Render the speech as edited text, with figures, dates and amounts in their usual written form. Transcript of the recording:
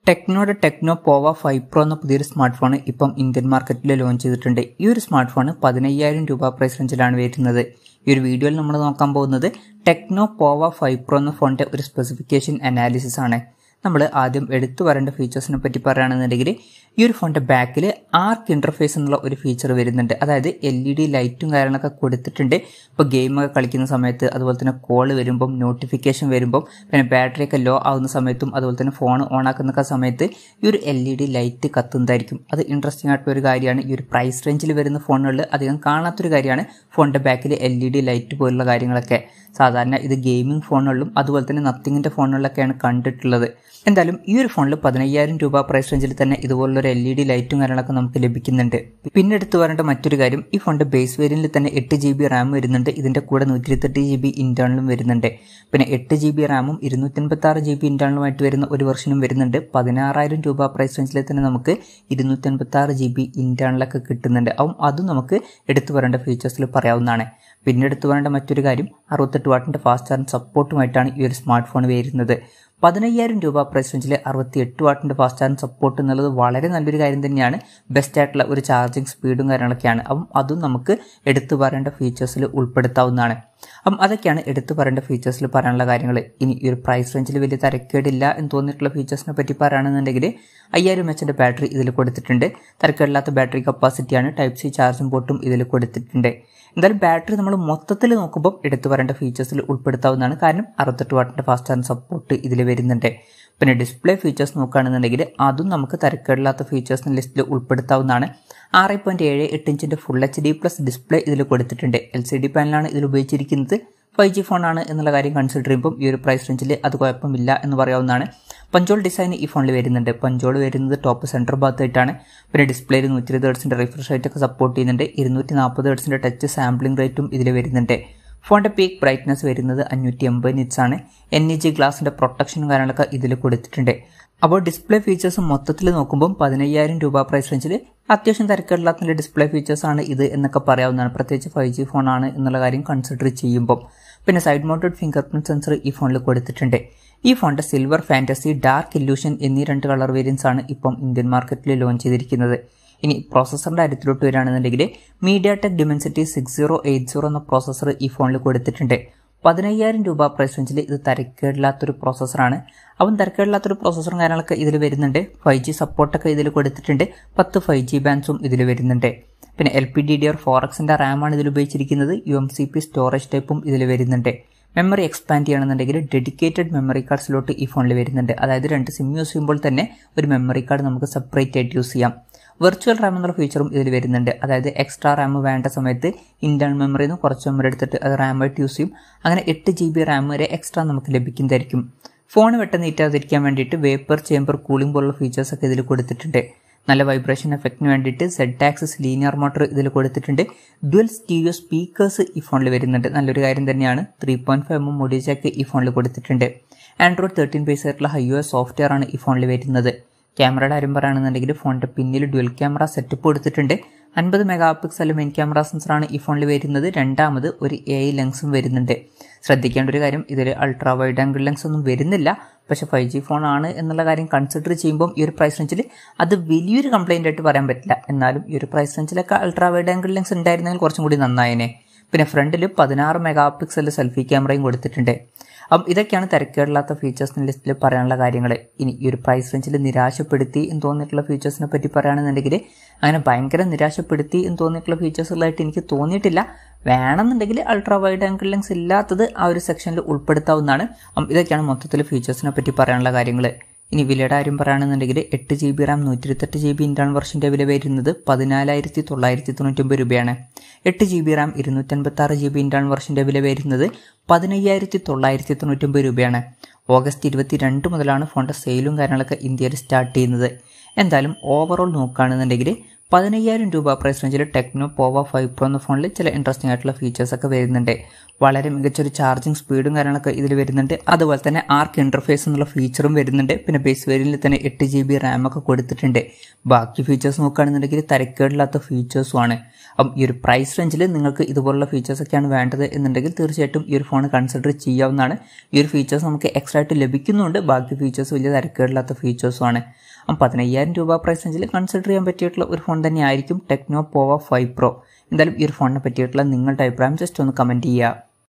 ടെക്നോയുടെ techno പോവ 5 pro എന്ന പുതിയൊരു സ്മാർട്ട് ഫോൺ ഇപ്പം ഇന്ത്യൻ മാർക്കറ്റിൽ ലോഞ്ച് ചെയ്തിട്ടുണ്ട്. ഈ ഒരു സ്മാർട്ട് ഫോൺ 15,000 രൂപ പ്രൈസ് റേഞ്ചിലാണ് വരുന്നത്. ഈ ഒരു വീഡിയോയിൽ നമ്മൾ നോക്കാൻ പോകുന്നത് ടെക്നോ പോവ 5 പ്രോ എന്ന ഫോണിന്റെ ഒരു സ്പെസിഫിക്കേഷൻ അനാലിസിസ് ആണ്. നമ്മൾ ആദ്യം എടുത്തു വരേണ്ട ഫീച്ചേഴ്സിനെ പറ്റി പറയുകയാണെന്നുണ്ടെങ്കിൽ ഈ ഒരു ഫോണിന്റെ ബാക്കിൽ ആർക്ക് ഇന്റർഫേസ് എന്നുള്ള ഒരു ഫീച്ചർ വരുന്നുണ്ട്. അതായത് LED ലൈറ്റും കാര്യങ്ങളൊക്കെ കൊടുത്തിട്ടുണ്ട്. ഇപ്പോൾ ഗെയിമൊക്കെ കളിക്കുന്ന സമയത്ത്, അതുപോലെ തന്നെ കോൾ വരുമ്പം, നോട്ടിഫിക്കേഷൻ വരുമ്പം, പിന്നെ ബാറ്ററി ഒക്കെ ലോ ആവുന്ന സമയത്തും, അതുപോലെ തന്നെ ഫോൺ ഓൺ ആക്കുന്ന സമയത്ത് ഈ ഒരു LED ലൈറ്റ് കത്തുന്നതായിരിക്കും. അത് ഇൻട്രസ്റ്റിംഗ് ആയിട്ടുള്ള ഒരു കാര്യമാണ്. ഈ ഒരു പ്രൈസ് റേഞ്ചിൽ വരുന്ന ഫോണുകളിൽ അധികം കാണാത്തൊരു കാര്യമാണ് ഫോണിന്റെ ബാക്കിൽ LED ലൈറ്റ് പോലുള്ള കാര്യങ്ങളൊക്കെ. സാധാരണ ഇത് ഗെയിമിംഗ് ഫോണുകളിലും അതുപോലെ തന്നെ നത്തിങ്ങിന്റെ ഫോണുകളിലൊക്കെയാണ് കണ്ടിട്ടുള്ളത്. എന്തായാലും ഈ ഒരു ഫോണിൽ 15,000 രൂപ പ്രൈസ് റേഞ്ചിൽ തന്നെ ഇതുപോലുള്ള LED ലൈറ്റും കാര്യങ്ങളൊക്കെ നമുക്ക് ലഭിക്കുന്നുണ്ട്. പിന്നെ എടുത്തു പറയേണ്ട മറ്റൊരു കാര്യം, ഈ ഫോണിന്റെ ബേസ് വേരിയന്റിൽ തന്നെ 8GB റാം വരുന്നുണ്ട്. ഇതിന്റെ കൂടെ 128GB ഇന്റേണലും വരുന്നുണ്ട്. പിന്നെ 8GB റാമും 256GB ഇന്റേണലുമായിട്ട് വരുന്ന ഒരു വെർഷനും വരുന്നുണ്ട്. 16,000 രൂപ പ്രൈസ് റേഞ്ചിൽ തന്നെ നമുക്ക് 256GB ഇന്റേണലൊക്കെ കിട്ടുന്നുണ്ട്. അതും നമുക്ക് എടുത്തു പറയേണ്ട ഫീച്ചേഴ്സിൽ പറയാവുന്നതാണ്. പിന്നെ എടുത്തു പറയേണ്ട മറ്റൊരു കാര്യം, 68 വാട്ടിന്റെ ഫാസ്റ്റ് ചാർജിംഗ് സപ്പോർട്ടുമായിട്ടാണ് ഈ ഒരു സ്മാർട്ട് ഫോൺ വരുന്നത്. 15,000 രൂപ പ്രൈസ് റേഞ്ചിൽ 68 വാട്ടിന്റെ ഫാസ്റ്റ് ചാർജിംഗ് സപ്പോർട്ട് എന്നുള്ളത് വളരെ നല്ലൊരു കാര്യം തന്നെയാണ്. ബെസ്റ്റ് ആയിട്ടുള്ള ഒരു ചാർജിങ് സ്പീഡും കാര്യങ്ങളൊക്കെയാണ്. അതും നമുക്ക് എടുത്തു പറയേണ്ട ഫീച്ചേഴ്സിൽ ഉൾപ്പെടുത്താവുന്നതാണ്. അതൊക്കെയാണ് എടുത്തു പറയേണ്ട ഫീച്ചേഴ്സിൽ പറയാനുള്ള കാര്യങ്ങൾ. ഇനി ഈ ഒരു പ്രൈസ് റേഞ്ചിൽ വലിയ തരക്കേടില്ല എന്ന് തോന്നിയിട്ടുള്ള ഫീച്ചേഴ്സിനെ പറ്റി പറയുകയാണെന്നുണ്ടെങ്കിൽ 5000 mAh ബാറ്ററി ഇതിൽ കൊടുത്തിട്ടുണ്ട്. തരക്കേടില്ലാത്ത ബാറ്ററി കപ്പാസിറ്റിയാണ്. Type C ചാർജിംഗ് പോർട്ടും ഇതിൽ കൊടുത്തിട്ടുണ്ട്. എന്തായാലും ബാറ്ററി നമ്മൾ മൊത്തത്തിൽ നോക്കുമ്പോൾ എടുത്തു പറയേണ്ട ഫീച്ചേഴ്സിൽ ഉൾപ്പെടുത്താവുന്നതാണ്. കാരണം 68 വാട്ടിന്റെ ഫാസ്റ്റ് ചാർജിംഗ് സപ്പോർട്ട് ഇതിൽ വരുന്നുണ്ട്. പിന്നെ ഡിസ്പ്ലേ ഫീച്ചേഴ്സ് നോക്കുകയാണെന്നുണ്ടെങ്കിൽ അതും നമുക്ക് തരക്കേടില്ലാത്ത ഫീച്ചേഴ്സിന് ലിസ്റ്റിൽ ഉൾപ്പെടുത്താവുന്നതാണ്. 6.78 ഇഞ്ചിന്റെ ഫുൾ HD+ ഡിസ്പ്ലേ ഇതിൽ കൊടുത്തിട്ടുണ്ട്. LCD പാനലാണ് ഇതിൽ ഉപയോഗിച്ചിരിക്കുന്നത്. 5G ഫോണാണ് എന്നുള്ള കാര്യം കൺസിഡർ ചെയ്യുമ്പോൾ ഈ ഒരു പ്രൈസ് റേഞ്ചിൽ അത് കുഴപ്പമില്ല എന്ന് പറയാവുന്നതാണ്. പഞ്ചോൾ ഡിസൈൻ ഈ ഫോണിൽ വരുന്നുണ്ട്. പഞ്ചോൾ വരുന്നത് ടോപ്പ് സെൻറ്റർ ഭാഗത്തായിട്ടാണ്. പിന്നെ ഡിസ്പ്ലേയിൽ 120 ഹെർട്സിന്റെ റിഫ്രഷ് റേറ്റ് ഒക്കെ സപ്പോർട്ട് ചെയ്യുന്നുണ്ട്. 240 ഹെർട്സിന്റെ ടച്ച് സാമ്പിളിംഗ് റേറ്റും ഇതിൽ വരുന്നുണ്ട്. ഫോണിന്റെ പീക്ക് ബ്രൈറ്റ്നസ് വരുന്നത് 580 nits ആണ്. NEG ഗ്ലാസിന്റെ പ്രൊട്ടക്ഷനും കാര്യങ്ങളൊക്കെ ഇതിൽ കൊടുത്തിട്ടുണ്ട്. അപ്പോൾ ഡിസ്പ്ലേ ഫീച്ചേഴ്സ് മൊത്തത്തിൽ നോക്കുമ്പോൾ 15,000 രൂപ പ്രൈസ് റേഞ്ചിൽ അത്യാവശ്യം തരക്കേടില്ലാത്ത ഡിസ്പ്ലേ ഫീച്ചേഴ്സ് ആണ് ഇത് എന്നൊക്കെ പറയാവുന്നതാണ്. പ്രത്യേകിച്ച് 5G ഫോണാണ് എന്നുള്ള കാര്യം കൺസിഡർ ചെയ്യുമ്പോൾ. പിന്നെ side mounted finger print sensor ഈ ഫോണിൽ കൊടുത്തിട്ടുണ്ട്. ഈ ഫോണിന്റെ സിൽവർ ഫാന്റസി, ഡാർക്ക് ഇല്യൂഷൻ എന്നീ 2 കളർ വേരിയൻസ് ആണ് ഇപ്പം ഇന്ത്യൻ മാർക്കറ്റിൽ ലോഞ്ച് ചെയ്തിരിക്കുന്നത്. ഇനി പ്രോസസറിന്റെ കാര്യത്തിലോട്ട് വരികയാണെന്നുണ്ടെങ്കിൽ mediatek dimensity 6080 എന്ന പ്രോസസർ ഈ ഫോണിൽ കൊടുത്തിട്ടുണ്ട്. 15,000 രൂപ പ്രൈസ് റേഞ്ചിൽ ഇത് തരക്കേടില്ലാത്തൊരു പ്രോസസറാണ്. തരക്കേടില്ലാത്തൊരു പ്രോസസറും കാര്യങ്ങളൊക്കെ ഇതിൽ വരുന്നുണ്ട്. 5G സപ്പോർട്ടൊക്കെ ഇതിൽ കൊടുത്തിട്ടുണ്ട്. 10 5G ബാൻഡ്സും ഇതിൽ വരുന്നുണ്ട്. പിന്നെ LPDDR4Xന്റെ റാമാണ് ഇതിൽ ഉപയോഗിച്ചിരിക്കുന്നത്. UMCP സ്റ്റോറേജ് ടൈപ്പും ഇതിൽ വരുന്നുണ്ട്. മെമ്മറി എക്സ്പാൻഡ് ചെയ്യണമെന്നുണ്ടെങ്കിൽ ഡെഡിക്കേറ്റഡ് മെമ്മറി കാർഡ് സ്ലോട്ട് ഈ ഫോണിൽ വരുന്നുണ്ട്. അതായത് 2 സിം യൂസ് ചെയ്യുമ്പോൾ തന്നെ ഒരു മെമ്മറി കാർഡ് നമുക്ക് സെപ്പറേറ്റ് ആയിട്ട് യൂസ് ചെയ്യാം. വെർച്വൽ റാം എന്നുള്ള ഫീച്ചറും ഇതിൽ വരുന്നുണ്ട്. അതായത് എക്സ്ട്രാ റാം വേണ്ട സമയത്ത് ഇന്റേണൽ മെമ്മറിയിൽ നിന്ന് കുറച്ച് മെമ്മറി എടുത്തിട്ട് അത് റാമായിട്ട് യൂസ് ചെയ്യും. അങ്ങനെ 8GB റാം വരെ എക്സ്ട്രാ നമുക്ക് ലഭിക്കുന്നതായിരിക്കും. ഫോൺ പെട്ടെന്ന് നീറ്റാതിരിക്കാൻ വേണ്ടിയിട്ട് വേപ്പർ ചേമ്പർ കൂളിംഗ് പോലുള്ള ഫീച്ചേഴ്സ് ഒക്കെ ഇതിൽ കൊടുത്തിട്ടുണ്ട്. നല്ല വൈബ്രേഷൻ എഫക്റ്റിന് വേണ്ടിയിട്ട് Z-axis ലീനിയർ മോട്ടർ ഇതിൽ കൊടുത്തിട്ടുണ്ട്. ഡ്യുവൽ സ്റ്റീരിയോ സ്പീക്കേഴ്സ് ഈ ഫോണിൽ വരുന്നുണ്ട്. നല്ലൊരു കാര്യം തന്നെയാണ്. 3.5mm ഓഡിയോ ജാക്ക് ഈ ഫോണിൽ കൊടുത്തിട്ടുണ്ട്. Android 13 ബേസ് ആയിട്ടുള്ള iOS സോഫ്റ്റ്വെയർ ആണ് ഈ ഫോണിൽ വരുന്നത്. ക്യാമറയുടെ കാര്യം പറയുകയാണെന്നുണ്ടെങ്കിൽ ഫോണിന്റെ പിന്നിൽ ഡ്യുവൽ ക്യാമറ സെറ്റപ്പ് കൊടുത്തിട്ടുണ്ട്. 50 മെഗാപിക്സൽ മെയിൻ ക്യാമറ സെൻസറാണ് ഈ ഫോണിൽ വരുന്നത്. രണ്ടാമത് ഒരു AI ലെൻസും വരുന്നുണ്ട്. ശ്രദ്ധിക്കേണ്ട ഒരു കാര്യം, ഇതിൽ അൾട്രാ വൈഡ് ആംഗിൾ ലെൻസ് ഒന്നും വരുന്നില്ല. പക്ഷെ 5G ഫോണാണ് എന്നുള്ള കാര്യം കൺസിഡർ ചെയ്യുമ്പോൾ ഈ ഒരു പ്രൈസ് റേഞ്ചിൽ അത് വലിയൊരു കംപ്ലൈന്റ് ആയിട്ട് പറയാൻ പറ്റില്ല. എന്നാലും ഈ ഒരു പ്രൈസ് റേഞ്ചിലൊക്കെ അൾട്രാ വൈഡ് ആംഗിൾ ലെൻസ് ഉണ്ടായിരുന്നെങ്കിൽ കുറച്ചും കൂടി നന്നായേനെ. പിന്നെ ഫ്രണ്ടിൽ 16 മെഗാപിക്സൽ സെൽഫി ക്യാമറയും കൊടുത്തിട്ടുണ്ട്. ഇതൊക്കെയാണ് തിരക്കേടില്ലാത്ത ഫീച്ചേഴ്സിന്റെ ലിസ്റ്റിൽ പറയാനുള്ള കാര്യങ്ങൾ. ഇനി ഈ ഒരു പ്രൈസ് റേഞ്ചിൽ നിരാശപ്പെടുത്തി എന്ന് തോന്നിയിട്ടുള്ള ഫീച്ചേഴ്സിനെ പറ്റി പറയുകയാണെന്നുണ്ടെങ്കിൽ അങ്ങനെ ഭയങ്കര നിരാശപ്പെടുത്തി എന്ന് തോന്നിയിട്ടുള്ള ഫീച്ചേഴ്സുകളായിട്ട് എനിക്ക് തോന്നിയിട്ടില്ല. വേണമെന്നുണ്ടെങ്കിൽ അൾട്രാ വൈഡ് ആംഗിൾ ലെൻസ് ഇല്ലാത്തത് ആ ഒരു സെക്ഷനിൽ ഉൾപ്പെടുത്താവുന്നതാണ്. ഇതൊക്കെയാണ് മൊത്തത്തിൽ ഫീച്ചേഴ്സിനെ പറ്റി പറയാനുള്ള കാര്യങ്ങൾ. ഇനി വിലയുടെ കാര്യം പറയുകയാണെന്നുണ്ടെങ്കിൽ 8GB റാം 128GB ഇന്റേണൽ വെർഷന്റെ വില വരുന്നത് 14,999 രൂപയാണ്. 8GB റാം 256GB ഇന്റേണൽ വെർഷന്റെ വില വരുന്നത് 15,999 രൂപയാണ്. ഓഗസ്റ്റ് 22 മുതലാണ് ഫോണിന്റെ സെയിലും കാര്യങ്ങളൊക്കെ ഇന്ത്യയിൽ സ്റ്റാർട്ട് ചെയ്യുന്നത്. എന്തായാലും ഓവറോൾ നോക്കുകയാണെന്നുണ്ടെങ്കിൽ 15,000 രൂപ പ്രൈസ് റേഞ്ചിൽ ടെക്നോ പോവ 5 പ്രോ എന്ന ഫോണിൽ ചില ഇൻട്രസ്റ്റിംഗ് ആയിട്ടുള്ള ഫീച്ചേഴ്സൊക്കെ വരുന്നുണ്ട്. വളരെ മികച്ചൊരു ചാർജിങ് സ്പീഡും കാര്യങ്ങളൊക്കെ ഇതിൽ വരുന്നുണ്ട്. അതുപോലെ തന്നെ ആർക്ക് ഇൻ്റർഫേസ് എന്നുള്ള ഫീച്ചറും വരുന്നുണ്ട്. പിന്നെ ബേസ് വേരിയന്റിൽ തന്നെ 8 GB RAM ഒക്കെ കൊടുത്തിട്ടുണ്ട്. ബാക്കി ഫീച്ചേഴ്സ് നോക്കുകയാണെന്നുണ്ടെങ്കിൽ തരക്കേടില്ലാത്ത ഫീച്ചേഴ്സുമാണ്. അപ്പം ഈ ഒരു പ്രൈസ് റേഞ്ചിൽ നിങ്ങൾക്ക് ഇതുപോലുള്ള ഫീച്ചേഴ്സൊക്കെയാണ് വേണ്ടത് എന്നുണ്ടെങ്കിൽ തീർച്ചയായിട്ടും ഈ ഒരു ഫോൺ കൺസിഡർ ചെയ്യാവുന്നതാണ്. ഈ ഒരു ഫീച്ചേഴ്സ് നമുക്ക് എക്സ്ട്രാ ആയിട്ട് ലഭിക്കുന്നുണ്ട്. ബാക്കി ഫീച്ചേഴ്സ് വലിയ തരക്കേടില്ലാത്ത ഫീച്ചേഴ്സുമാണ്. 15,000 രൂപ പ്രൈസ് റേഞ്ചിൽ കൺസിഡർ ചെയ്യാൻ പറ്റിയിട്ടുള്ള ഒരു ഫോൺ തന്നെയായിരിക്കും ടെക്നോ പോവ 5 പ്രോ. എന്തായാലും ഈ ഒരു ഫോണിനെ പറ്റിയിട്ടുള്ള നിങ്ങളുടെ അഭിപ്രായം ജസ്റ്റ് ഒന്ന് കമൻറ്റ് ചെയ്യുക.